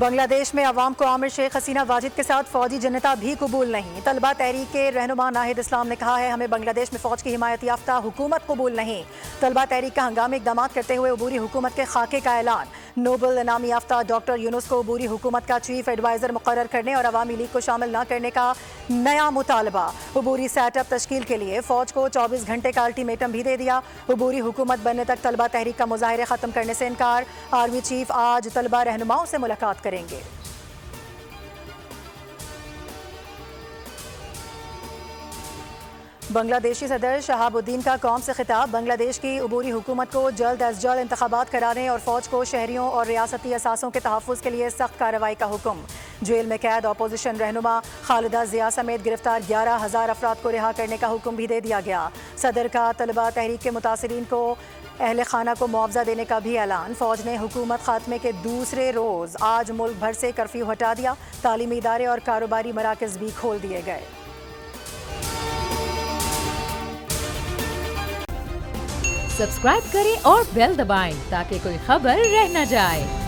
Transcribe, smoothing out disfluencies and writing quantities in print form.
بنگلہ دیش میں عوام کو عامر شیخ حسینہ واجد کے ساتھ فوجی جنتا بھی قبول نہیں۔ طلبہ تحریک کے رہنما ناہید اسلام نے کہا ہے ہمیں بنگلہ دیش میں فوج کی حمایت یافتہ حکومت قبول نہیں۔ طلبہ تحریک کا ہنگامی اقدامات کرتے ہوئے عبوری حکومت کے خاکے کا اعلان۔ نوبل انعام یافتہ ڈاکٹر یونس کو عبوری حکومت کا چیف ایڈوائزر مقرر کرنے اور عوامی لیگ کو شامل نہ کرنے کا نیا مطالبہ۔ عبوری سیٹ اپ تشکیل کے لیے فوج کو 24 گھنٹے کا الٹیمیٹم بھی دے دیا۔ عبوری حکومت بننے تک طلبہ تحریک کا مظاہرے ختم کرنے سے انکار۔ آرمی چیف آج طلبہ رہنماؤں سے ملاقات کریں گے۔ بنگلہ دیشی صدر شہاب الدین کا قوم سے خطاب۔ بنگلہ دیش کی عبوری حکومت کو جلد از جلد انتخابات کرانے اور فوج کو شہریوں اور ریاستی اثاثوں کے تحفظ کے لیے سخت کارروائی کا حکم۔ جیل میں قید اپوزیشن رہنما خالدہ ضیاء سمیت گرفتار 11,000 افراد کو رہا کرنے کا حکم بھی دے دیا گیا۔ صدر کا طلبہ تحریک کے متاثرین کو اہل خانہ کو معاوضہ دینے کا بھی اعلان۔ فوج نے حکومت خاتمے کے دوسرے روز آج ملک بھر سے کرفیو ہٹا دیا۔ تعلیمی ادارے اور کاروباری مراکز بھی کھول دیے گئے۔ سبسکرائب کریں اور بیل دبائیں تاکہ کوئی خبر رہ نہ جائے۔